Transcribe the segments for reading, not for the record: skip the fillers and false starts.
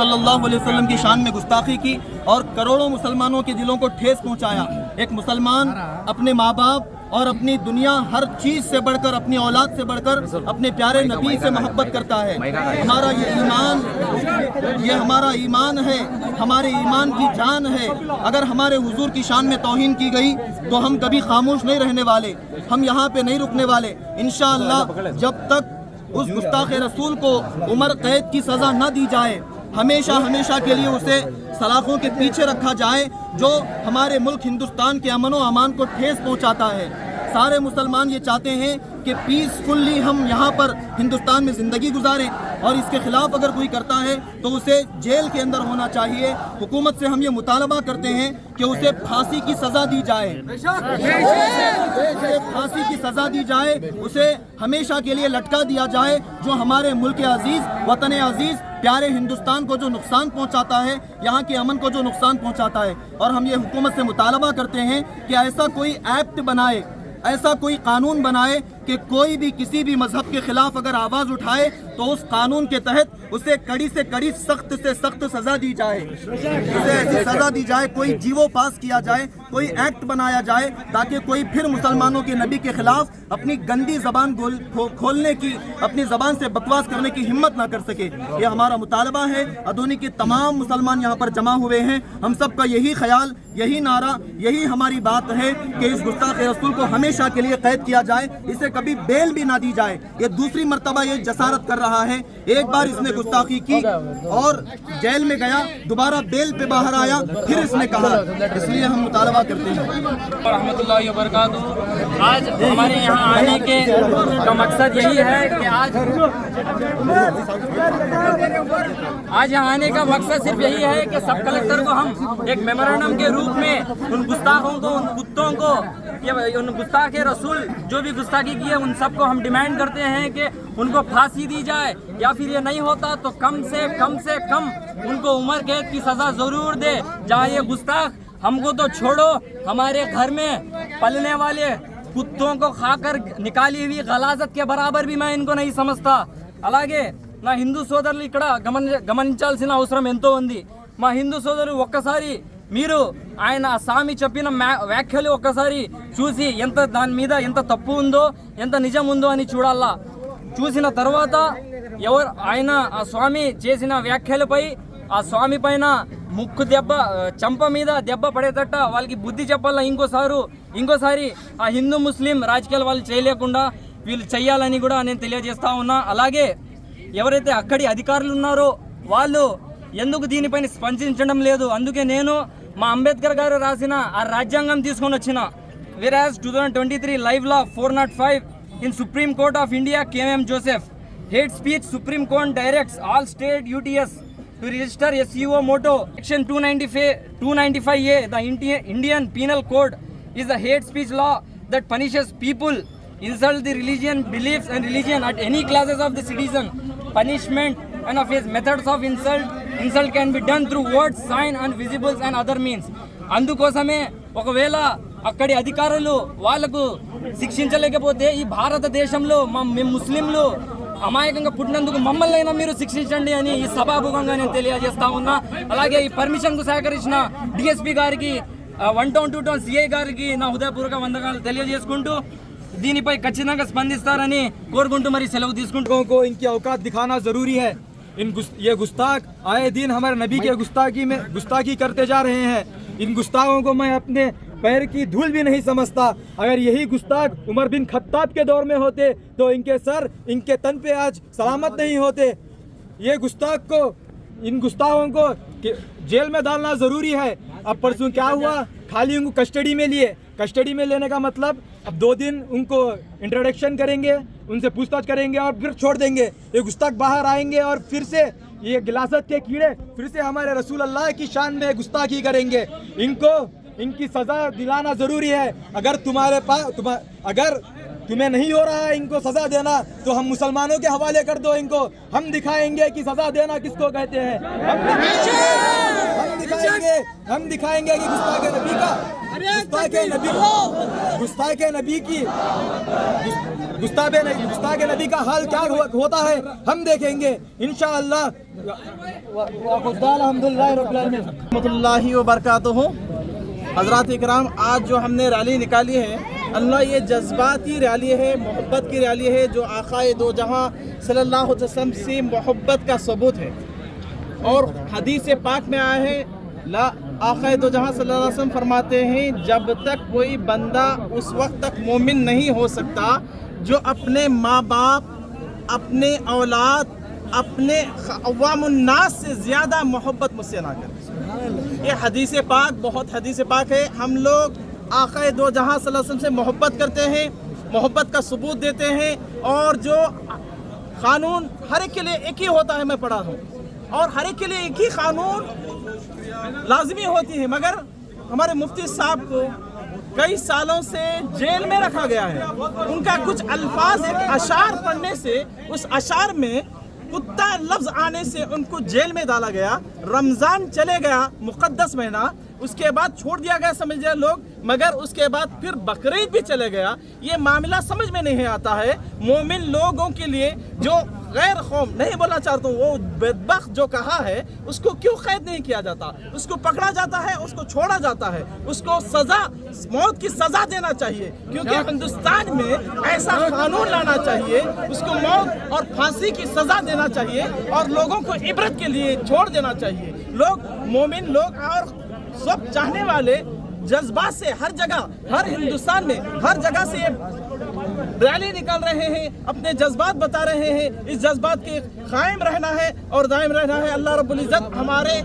सल्लल्लाहु अलैहि वसल्लम की शान में गुस्ताखी की और करोड़ों मुसलमानों के दिलों को ठेस पहुंचाया। एक मुसलमान अपने माँ बाप और अपनी दुनिया हर चीज़ से बढ़कर, अपनी औलाद से बढ़कर अपने प्यारे नबी से मोहब्बत करता है। हमारा ये हमारा ईमान है, हमारे ईमान की जान है। अगर हमारे हुजूर की शान में तौहीन की गई तो हम कभी खामोश नहीं रहने वाले, हम यहाँ पे नहीं रुकने वाले। इंशाअल्लाह जब तक उस गुस्ताख रसूल को उम्र कैद की सज़ा न दी जाए, हमेशा हमेशा के लिए उसे सलाखों के पीछे रखा जाए, जो हमारे मुल्क हिंदुस्तान के अमन व अमान को ठेस पहुंचाता है। सारे मुसलमान ये चाहते हैं कि पीसफुली हम यहाँ पर हिंदुस्तान में ज़िंदगी गुजारें, और इसके ख़िलाफ़ अगर कोई करता है तो उसे जेल के अंदर होना चाहिए। हुकूमत से हम ये मुतालबा करते हैं कि उसे फांसी की सज़ा दी जाए, उसे फांसी की सज़ा दी जाए, उसे हमेशा के लिए लटका दिया जाए, जो हमारे मुल्क अजीज़, वतन अजीज़, प्यारे हिंदुस्तान को जो नुकसान पहुंचाता है, यहाँ के अमन को जो नुकसान पहुंचाता है। और हम ये हुकूमत से मुतालबा करते हैं कि ऐसा कोई एक्ट बनाए, ऐसा कोई कानून बनाए कि कोई भी किसी भी मजहब के खिलाफ अगर आवाज़ उठाए तो उस कानून के तहत उसे कड़ी से कड़ी, सख्त से सख्त सज़ा दी जाए, उसे ऐसी सज़ा दी जाए, कोई जीवो पास किया जाए, कोई एक्ट बनाया जाए, ताकि कोई फिर मुसलमानों के नबी के खिलाफ अपनी गंदी ज़बान खोलने की, अपनी ज़बान से बकवास करने की हिम्मत ना कर सके। ये हमारा मुतालबा है। अदोनी के तमाम मुसलमान यहाँ पर जमा हुए हैं। हम सब का यही ख्याल, यही नारा, यही हमारी बात है कि इस गुस्ताख रसूल को हमेशा के लिए कैद किया जाए, इसे कभी बेल भी ना दी जाए। ये दूसरी मर्तबा ये जसारत कर रहा है। एक बार इसने गुस्ताखी की और जेल में गया, दोबारा बेल पे बाहर आया, फिर इसने कहा। इसलिए हम मुतालबा करते हैं। रहमतुल्लाहि व बरकातहू। आज हमारे यहाँ आने का मकसद यही है कि आज यहाँ आने का मकसद सिर्फ यही है कि सब कलेक्टर को हम एक मेमोरेंडम के रूप में उन गुस्ताखों को, उन कुत्तों को, उन गुस्ताख रसूल जो भी गुस्ताखी की है, उन सबको हम डिमांड करते हैं कि उनको फांसी दी जाए, या फिर ये नहीं होता तो कम से कम उनको उम्र कैद की सज़ा ज़रूर दे। जहाँ ये गुस्ताख, हमको तो छोड़ो, हमारे घर में पलने वाले कुत्तों को खाकर निकाली हुई गलाजत के बराबर भी मैं इनको नहीं समझता। అలాగే నా హిందూ సోదరులు ఇక్కడ గమనించాల్సిన అవసరం ఎంతో ఉంది. మా హిందూ సోదరులు ఒక్కసారి మీరు ఆయన స్వామి చెప్పిన వ్యాఖ్యలు ఒక్కసారి చూసి దాని మీద ఎంత తప్పు ఉందో, ఎంత నిజం ఉందో అని చూడాలా. చూసిన తర్వాత ఆయన ఆ స్వామి చేసిన వ్యాఖ్యలపై, ఆ స్వామి పైన ముక్కు దెబ్బ, చంప మీద దెబ్బ పడేటట్ట వాళ్ళకి బుద్ధి చెప్పాలా. ఇంకోసారి ఆ హిందూ ముస్లిం రాజకీయాలు వాళ్ళు చేయలేకుండా వీళ్ళు చెయ్యాలని కూడా నేను తెలియజేస్తా ఉన్నా. అలాగే ఎవరైతే అక్కడి అధికారులు ఉన్నారో వాళ్ళు ఎందుకు దీనిపైన స్పందించడం లేదు, అందుకే నేను మా అంబేద్కర్ గారు రాసిన ఆ రాజ్యాంగం తీసుకొని వచ్చిన. whereas 2023 live law 405 in Supreme Court of India KM Joseph, hate speech, Supreme Court directs all state UTS to register SUO motto. Section 295A the Indian Penal Code is the hate speech law that punishes people insult the religion, beliefs and religion at any classes of the citizen. Punishment and of his methods of insult can be done through words, sign and visibles and other means. అందుకోసమే ఒకవేళ అక్కడి అధికారులు వాళ్ళకు శిక్షించలేకపోతే ఈ భారతదేశంలో మేము ముస్లింలు అమాయకంగా పుట్టినందుకు మమ్మల్ని అయినా మీరు శిక్షించండి అని ఈ సభాముఖంగా నేను తెలియజేస్తా ఉన్నా. అలాగే ఈ పర్మిషన్కు సహకరించిన డిఎస్పీ గారికి, 1 టౌన్ 2 టౌన్ సిఐ గారికి నా హృదయపూర్వక వందనాలు తెలియజేసుకుంటూ దీనిపై ఖచ్చితంగా స్పందిస్తారని కోరుకుంటూ మరి సెలవు తీసుకుంటూ को इनकी औकात दिखाना ज़रूरी है। ये गुस्ताख आए दिन हमारे नबी के गुस्ताखी करते जा रहे हैं। इन गुस्ताखों को मैं अपने पैर की धूल भी नहीं समझता। अगर यही गुस्ताख उमर बिन खत्ताब के दौर में होते तो इनके सर, इनके तन पे आज सलामत नहीं होते। ये इन गुस्ताखों को जेल में डालना ज़रूरी है। अब परसों क्या हुआ, खाली उनको कस्टडी में लिए। कस्टडी में लेने का मतलब अब 2 दिन उनको इंट्रोडक्शन करेंगे, उनसे पूछताछ करेंगे और फिर छोड़ देंगे। ये गुस्ताख बाहर आएंगे और फिर से ये गिलासत के कीड़े फिर से हमारे रसूल अल्लाह की शान में गुस्ताखी करेंगे। इनकी सज़ा दिलाना ज़रूरी है। अगर अगर तुम्हें नहीं हो रहा है इनको सज़ा देना तो हम मुसलमानों के हवाले कर दो इनको। हम दिखाएंगे कि सज़ा देना किसको कहते हैं। हम दिखाएंगे कि गुस्ताखे नबी की गुस्ताख नबी का हाल क्या होता है हम देखेंगे इंशाअल्लाह। रहमतुल्लाहि व बरकातुहू। हज़रात इकराम, आज जो हमने रैली निकाली है, अल्लाह ये जज्बाती रैली है, मोहब्बत की रैली है, जो आक़ाए दो जहां सल्लल्लाहु अलैहि वसल्लम से मोहब्बत का सबूत है। और हदीस पाक में आया है, ला आक़ाए दो जहां सल्लल्लाहु अलैहि वसल्लम फरमाते हैं, जब तक कोई बंदा उस वक्त तक मोमिन नहीं हो सकता जो अपने माँ बाप, अपने औलाद, अपने अवामुन्नास से ज़्यादा मोहब्बत मुझसे ना करे। ये हदीस पाक, बहुत हदीस पाक है। हम लोग आक़ाए दो जहां सल्लल्लाहु अलैहि वसल्लम से मोहब्बत करते हैं, मोहब्बत का सबूत देते हैं। और जो कानून हर एक के लिए एक ही होता है, मैं पढ़ा हूँ, और हर एक के लिए एक ही कानून लाजमी होती है, मगर हमारे मुफ्ती साहब को कई सालों से जेल में रखा गया है। उनका कुछ अल्फाज, एक अशार पढ़ने से, उस अशार में कुत्ता लफ्ज आने से उनको जेल में डाला गया। रमज़ान चले गया, मुक़द्दस महीना, उसके बाद छोड़ दिया गया समझ जाए लोग, मगर उसके बाद फिर बकरीद भी चले गया। ये मामला समझ में नहीं आता है। मोमिन लोगों के लिए जो गैर कौम, नहीं बोलना चाहता हूँ, वो बदबख्त जो कहा है, उसको क्यों कैद नहीं किया जाता? उसको पकड़ा जाता है, उसको छोड़ा जाता है, उसको सज़ा, मौत की सज़ा देना चाहिए, क्योंकि हिंदुस्तान में ऐसा कानून लाना चाहिए, उसको मौत और फांसी की सज़ा देना चाहिए और लोगों को इबरत के लिए छोड़ देना चाहिए। लोग, मोमिन लोग और सब चाहने वाले जज्बात से हर जगह, हर हिंदुस्तान में हर जगह से रैली निकाल रहे हैं, अपने जज्बात बता रहे हैं। इस जज्बात के कायम रहना है और दायम रहना है। अल्लाह रब्बुल इज़्ज़त हमारे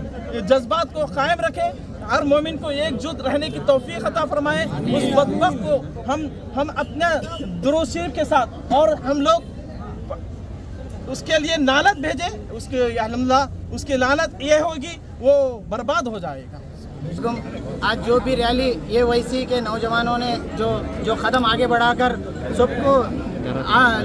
जज्बात को कायम रखे, हर मोमिन को एकजुट रहने की तौफीक अता फरमाए। उस बदबख्त को हम अपने दुरूद शरीफ के साथ और हम लोग उसके लिए नालत भेजें, उसके अल्हम्दुलिल्लाह उसकी लानत ये होगी, वो बर्बाद हो जाएगा। आज जो भी रैली ये वैसी के नौजवानों ने जो कदम आगे बढ़ाकर सबको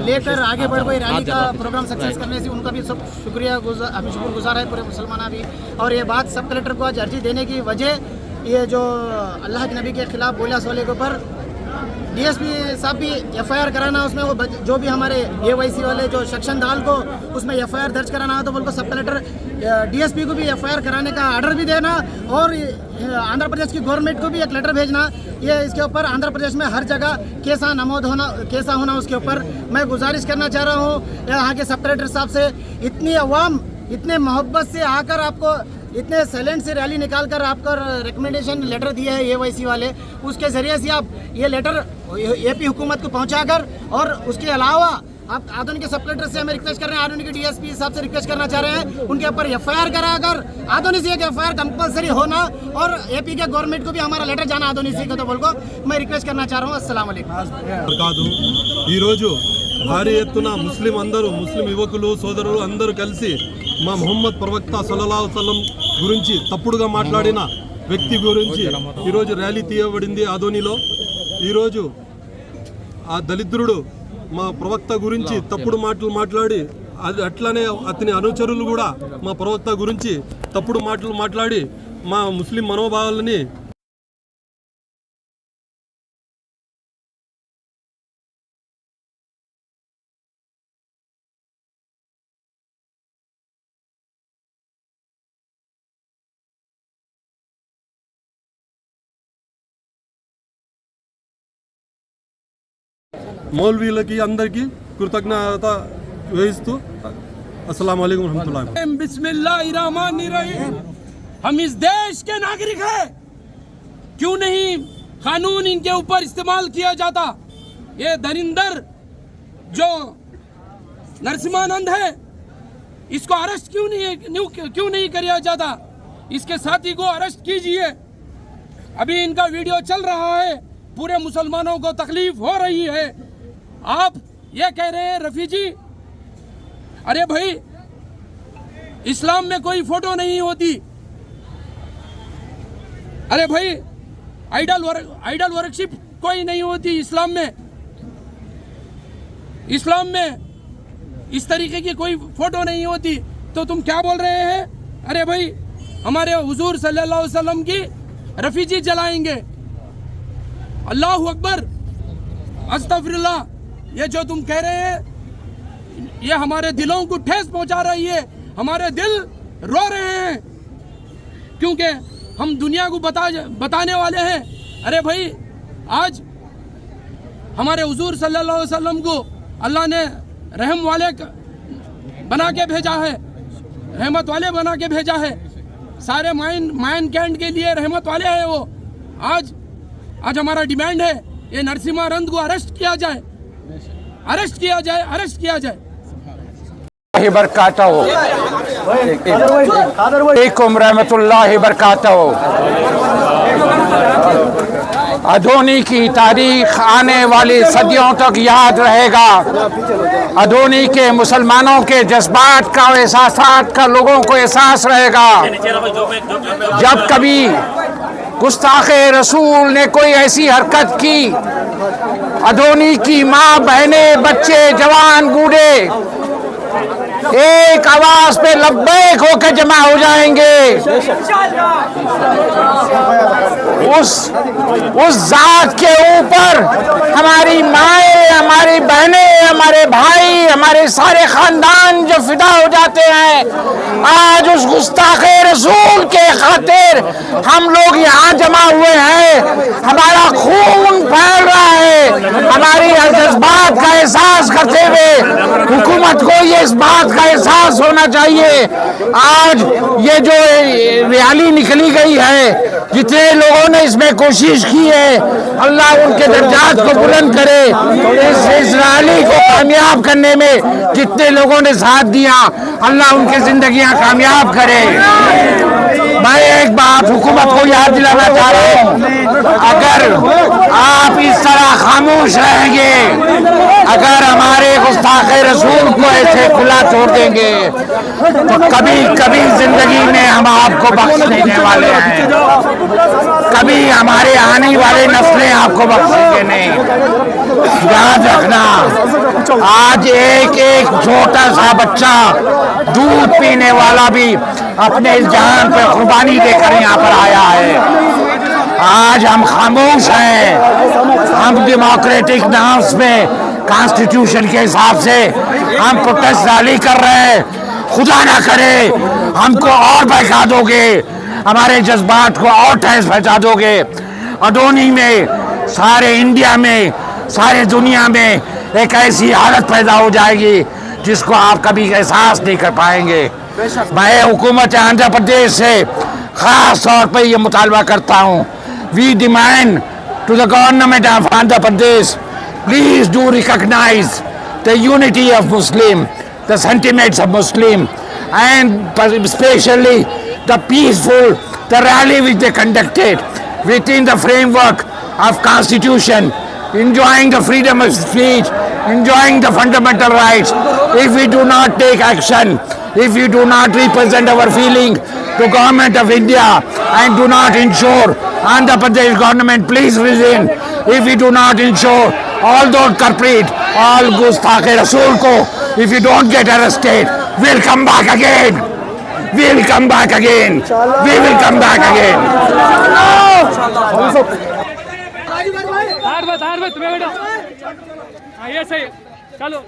लेकर आगे बढ़ गई, रैली का प्रोग्राम सक्सेस करने से उनका भी सब शुक्रगुजार है, पूरे मुसलमान भी। और ये बात सब कलेक्टर को आज अर्जी देने की वजह, ये जो अल्लाह के नबी के खिलाफ बोला सोले के ऊपर डीएसपी साहब भी एफआईआर कराना, उसमें वो जो भी हमारे एवाईसी वाले जो सेक्शन दाल को उसमें एफआईआर दर्ज कराना हो तो बोल को सब कलेक्टर डीएसपी को भी एफआईआर कराने का आर्डर भी देना और आंध्र प्रदेश की गवर्नमेंट को भी एक लेटर भेजना। ये इसके ऊपर आंध्र प्रदेश में हर जगह कैसा नमूद होना, कैसा होना, उसके ऊपर मैं गुजारिश करना चाह रहा हूँ यहाँ के सब कलेक्टर साहब से। इतनी अवाम इतने मोहब्बत से आकर आपको इतने साइलेंट से रैली निकाल कर आपका रिकमेंडेशन लेटर दिया है एवाईसी वाले, उसके ज़रिए से आप ये लेटर एपी हुकूमत को पहुंचाकर, और उसके अलावा आप आधुनिक के सब कलेक्टर से हमें रिक्वेस्ट कर रहे हैं, आधुनिक के डीएसपी साहब से रिक्वेस्ट करना चाह रहे हैं, उनके ऊपर एफआईआर कराकर आधुनिक से एक एफआईआर कंपलसरी होना और एपी के गवर्नमेंट को भी हमारा लेटर जाना आधुनिक को तो बोल को मैं रिक्वेस्ट करना चाह रहा हूँ। अस्सलाम वालेकुम। భారీ ఎత్తున ముస్లిం యువకులు సోదరులు అందరూ కలిసి మా ముహమ్మద్ ప్రవక్త సల్లల్లాహు అలైహి వసల్లం గురించి తప్పుడుగా మాట్లాడిన వ్యక్తి గురించి ఈరోజు ర్యాలీ తీయబడింది ఆదోనిలో। ఈరోజు ఆ దళిద్రుడు మా ప్రవక్త గురించి తప్పుడు మాటలు మాట్లాడి, అట్లనే అతని అనుచరులు కూడా మా ప్రవక్త గురించి తప్పుడు మాటలు మాట్లాడి మా ముస్లిం మనోభావాలని मौलवीलकी अंदरिकी कृतज्ञता वहिस्तू अस्सलाम वालेकुम रहमतुल्लाह। बिस्मिल्लाहिर्रहमानिर्रहीम। हम इस देश के नागरिक हैं, क्यों नहीं कानून इनके ऊपर इस्तेमाल किया जाता? ये दरिंदर जो नरसिम्हानंद है, इसको अरेस्ट क्यों नहीं किया जाता? इसके साथी को अरेस्ट कीजिए। अभी इनका वीडियो चल रहा है, पूरे मुसलमानों को तकलीफ हो रही है। आप ये कह रहे हैं रफ़ी जी, अरे भाई इस्लाम में कोई फोटो नहीं होती। अरे भाई आइडल वर्शिप कोई नहीं होती इस्लाम में। इस्लाम में इस तरीके की कोई फोटो नहीं होती, तो तुम क्या बोल रहे हैं? अरे भाई हमारे हुजूर सल्लल्लाहु अलैहि वसल्लम की रफ़ी जी जलाएंगे। अल्लाहु अकबर, अस्तगफिरुल्लाह। ये जो तुम कह रहे हैं ये हमारे दिलों को ठेस पहुंचा रही है, हमारे दिल रो रहे हैं, क्योंकि हम दुनिया को बताने वाले हैं। अरे भाई, आज हमारे हुजूर सल्लल्लाहु अलैहि वसल्लम को अल्लाह ने रहम वाले बना के भेजा है, रहमत वाले बना के भेजा है, सारे माइन कैंड के लिए रहमत वाले हैं वो। आज हमारा डिमांड है ये नरसिम्हानंद को अरेस्ट किया जाए, अरेस्ट किया जाए, अरेस्ट किया जाए। बरकातहू रहमतुल्लाहि बरकातहू। अदोनी की तारीख आने वाली सदियों तक याद रहेगा। अदोनी के मुसलमानों के जज्बात का, एहसासात का लोगों को एहसास रहेगा। जब कभी गुस्ताखे रसूल ने कोई ऐसी हरकत की, अदोनी की माँ, बहनें, बच्चे, जवान, बूढ़े एक आवाज पे लब्बैक होकर जमा हो जाएंगे। उस जात के ऊपर हमारी माएँ, हमारी बहनें, हमारे भाई, हमारे सारे खानदान जो फिदा हो जाते हैं, आज उस गुस्ताखे रसूल के खातिर हम लोग यहाँ जमा हुए हैं। हमारा खून फैल रहा है। हमारी जज्बात का एहसास करते हुए हुकूमत को ये इस बात का एहसास होना चाहिए। आज ये जो रैली निकली गई है, जितने लोगों ने इसमें कोशिश की है, अल्लाह उनके दर्जात को बुलंद करे। इस रैली को कामयाब करने में जितने लोगों ने साथ दिया, अल्लाह उनकी जिंदगियां कामयाब करे। मैं एक बात हुकूमत को याद दिलाना चाह रहा हूँ, अगर आप इस तरह खामोश रहेंगे, अगर हमारे गुस्ताखे रसूल को ऐसे खुला छोड़ देंगे, तो कभी कभी जिंदगी में हम आपको बख्श देने वाले हैं, कभी हमारे आने वाले नस्लें आपको बख्शेंगे नहीं। याद रखना, आज एक एक छोटा सा बच्चा, दूध पीने वाला भी अपने इस जान पे कुर्बानी देकर यहाँ पर आया है। आज हम खामोश हैं, हम डेमोक्रेटिक नाम्स में कॉन्स्टिट्यूशन के हिसाब से हम प्रोटेस्ट रैली कर रहे हैं। खुदा ना करे हमको और बहका दोगे, हमारे जज्बात को और ठेस पहुंचा दोगे। अदोनी में, सारे इंडिया में, सारे दुनिया में एक ऐसी हालत पैदा हो जाएगी जिसको आप कभी एहसास नहीं कर पाएंगे। मैं हुकूमत आंध्र प्रदेश से खास तौर पर यह मुतालबा करता हूँ, we demand to the government of Andhra Pradesh, please do recognize the unity of Muslim, the sentiments of Muslim, and especially the peaceful, the rally which they conducted within the framework of Constitution, enjoying the freedom of speech, enjoying the fundamental rights. If we do not take action, if we do not represent our feeling to Government of India and do not ensure Andhra Pradesh government, please resign. If we do not ensure all those culprits, all Gustakh Rasool ko, if you don't get arrested, we'll come back again. We'll come back again. We will come back again. तुम्हें बेटा ये सही चलो।